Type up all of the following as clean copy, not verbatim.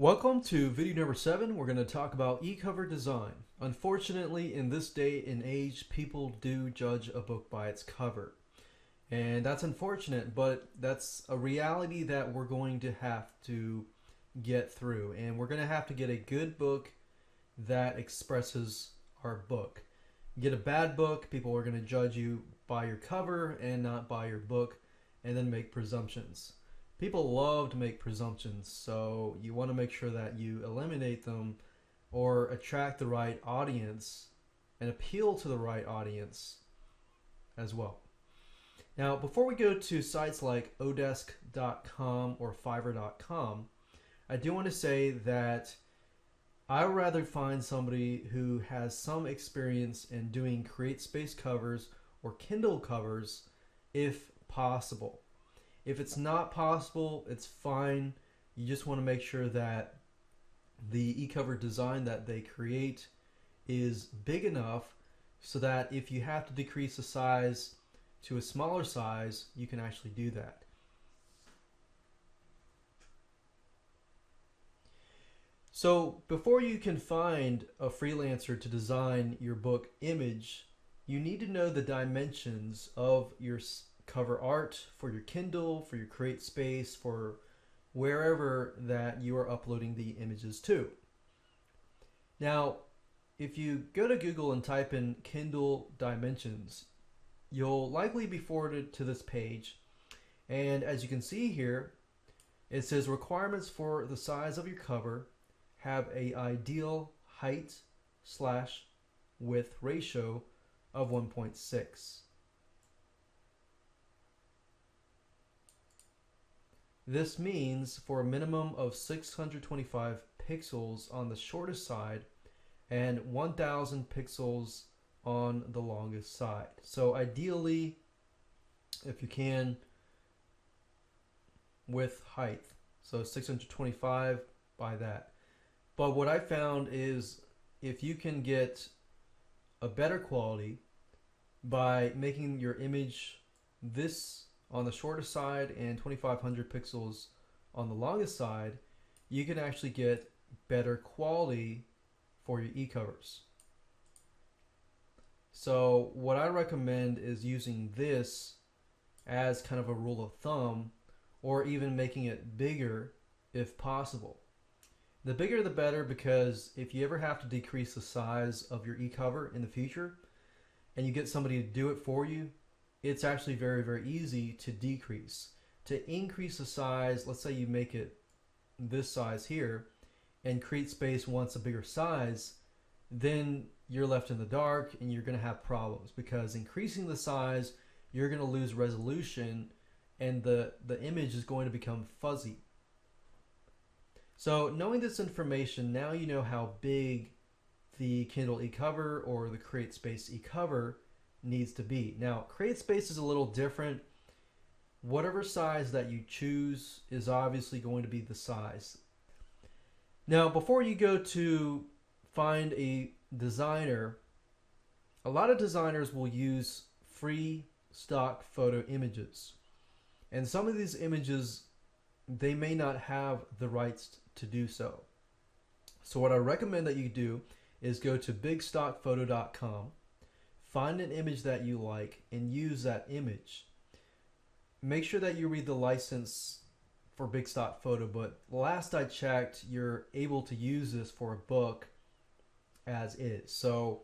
Welcome to video number 7. We're going to talk about e-cover design. Unfortunately, in this day and age, people do judge a book by its cover. And that's unfortunate, but that's a reality that we're going to have to get through. And we're going to have to get a good book that expresses our book. Get a bad book, people are going to judge you by your cover and not by your book, and then make presumptions. People love to make presumptions, so you want to make sure that you eliminate them or attract the right audience and appeal to the right audience as well. Now, before we go to sites like odesk.com or fiverr.com, I do want to say that I would rather find somebody who has some experience in doing CreateSpace covers or Kindle covers if possible. If it's not possible, it's fine. You just want to make sure that the e-cover design that they create is big enough so that if you have to decrease the size to a smaller size, you can actually do that. So before you can find a freelancer to design your book image, you need to know the dimensions of your cover art for your Kindle, for your CreateSpace, for wherever that you are uploading the images to. Now, if you go to Google and type in Kindle dimensions, you'll likely be forwarded to this page. And as you can see here, it says requirements for the size of your cover have a ideal height/width ratio of 1.6. This means for a minimum of 625 pixels on the shortest side and 1000 pixels on the longest side. So ideally, if you can, with height. So 625 by that. But what I found is if you can get a better quality by making your image this on the shortest side and 2500 pixels on the longest side, you can actually get better quality for your e-covers. So what I recommend is using this as kind of a rule of thumb, or even making it bigger if possible. The bigger the better, because if you ever have to decrease the size of your e-cover in the future and you get somebody to do it for you, it's actually very, very easy to decrease. To increase the size, let's say you make it this size here and CreateSpace wants a bigger size, then you're left in the dark and you're going to have problems, because increasing the size, you're going to lose resolution and the image is going to become fuzzy. So knowing this information, now you know how big the Kindle e-cover or the CreateSpace e-cover needs to be. Now, CreateSpace is a little different. Whatever size that you choose is obviously going to be the size. Now, before you go to find a designer, a lot of designers will use free stock photo images. And some of these images, they may not have the rights to do so. So what I recommend that you do is go to bigstockphoto.com, find an image that you like, and use that image. Make sure that you read the license for Big Stock Photo, but last I checked, you're able to use this for a book as is. So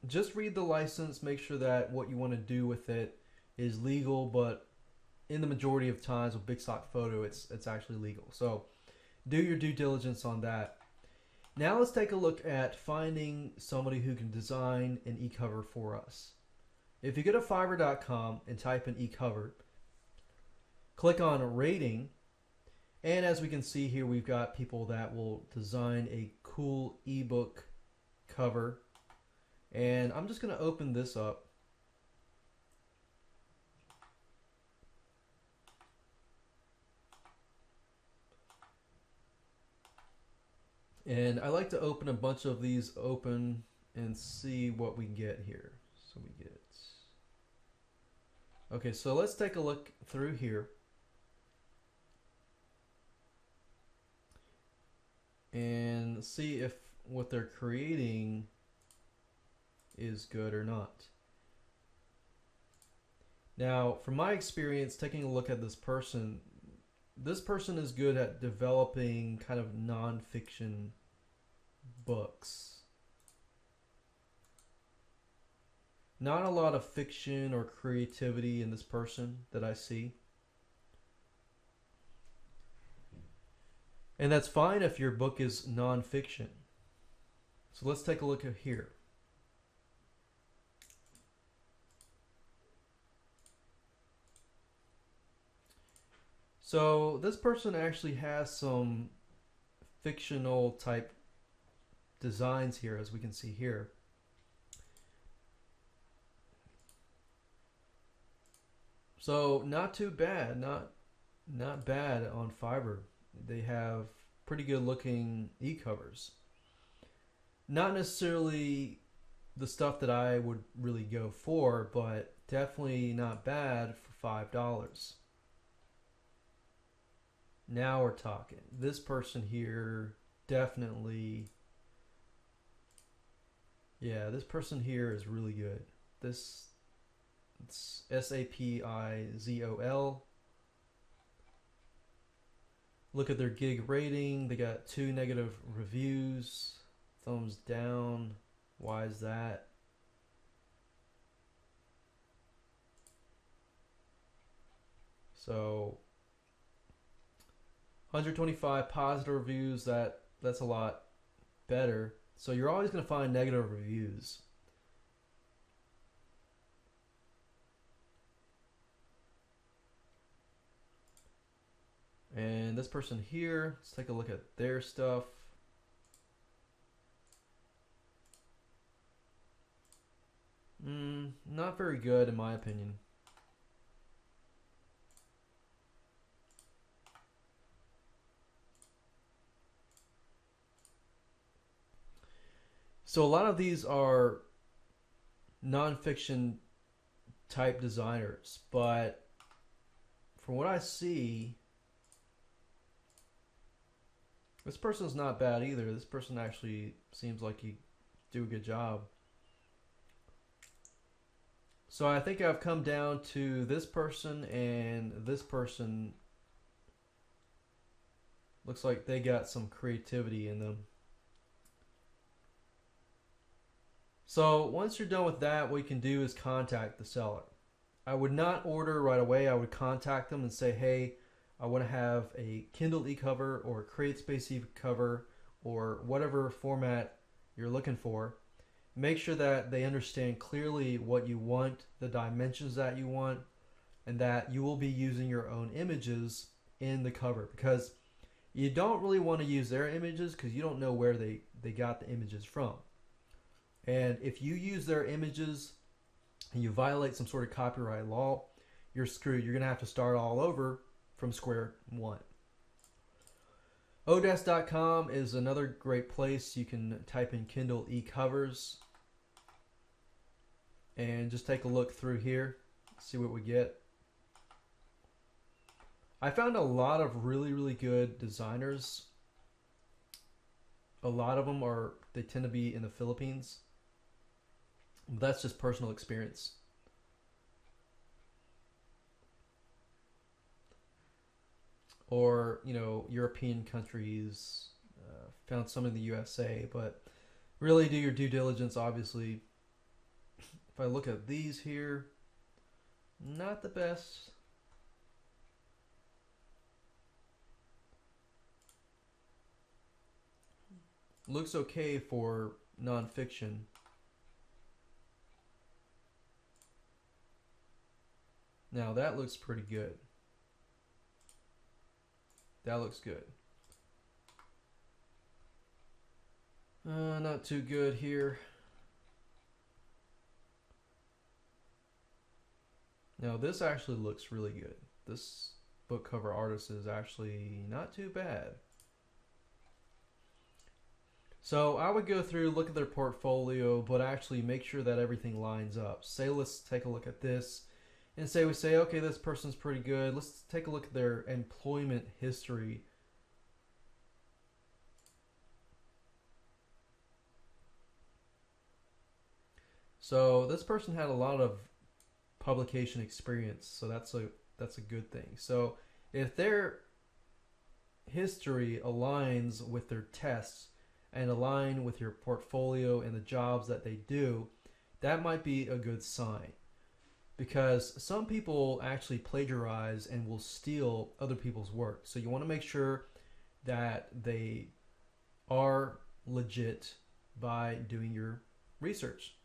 just read the license, make sure that what you want to do with it is legal, but in the majority of times with Big Stock Photo, it's actually legal. So do your due diligence on that. Now let's take a look at finding somebody who can design an e-cover for us. If you go to fiverr.com and type in e-cover, click on rating, and as we can see here, we've got people that will design a cool ebook cover. And I'm just going to open this up. And I like to open a bunch of these open and see what we get here. So we get, okay, so let's take a look through here. and see if what they're creating is good or not. Now, from my experience, taking a look at this person is good at developing kind of nonfiction books. Not a lot of fiction or creativity in this person that I see. And that's fine if your book is nonfiction. So let's take a look at here. So this person actually has some fictional type designs here, as we can see here. So not too bad, not bad on Fiverr. They have pretty good looking e-covers. Not necessarily the stuff that I would really go for, but definitely not bad for $5. Now we're talking. This person here definitely, yeah, this person here is really good. This, it's SAPIZOL. Look at their gig rating. They got 2 negative reviews. Thumbs down. Why is that? So 125 positive reviews, that's a lot better. So you're always going to find negative reviews. And this person here, let's take a look at their stuff. Not very good in my opinion. So a lot of these are nonfiction type designers, but from what I see, this person's not bad either. This person actually seems like he do a good job. So I think I've come down to this person and this person. Looks like they got some creativity in them. So once you're done with that, what you can do is contact the seller. I would not order right away. I would contact them and say, hey, I want to have a Kindle e-cover or a CreateSpace e-cover or whatever format you're looking for. Make sure that they understand clearly what you want, the dimensions that you want, and that you will be using your own images in the cover, because you don't really want to use their images because you don't know where they got the images from. And if you use their images and you violate some sort of copyright law, you're screwed. You're going to have to start all over from square one. Odesk.com is another great place. You can type in Kindle e-covers and just take a look through here, see what we get. I found a lot of really good designers. A lot of them they tend to be in the Philippines. That's just personal experience. Or, European countries. Found some in the USA, but really do your due diligence, obviously. If I look at these here, not the best. Looks okay for nonfiction. Now that looks pretty good. That looks good. Not too good here. Now this actually looks really good. This book cover artist is actually not too bad. So I would go through, look at their portfolio, but actually make sure that everything lines up. Say, let's take a look at this. And we say, okay, this person's pretty good. Let's take a look at their employment history. So this person had a lot of publication experience, so that's a good thing. So if their history aligns with their tests and align with your portfolio and the jobs that they do, that might be a good sign. Because some people actually plagiarize and will steal other people's work. So you want to make sure that they are legit by doing your research.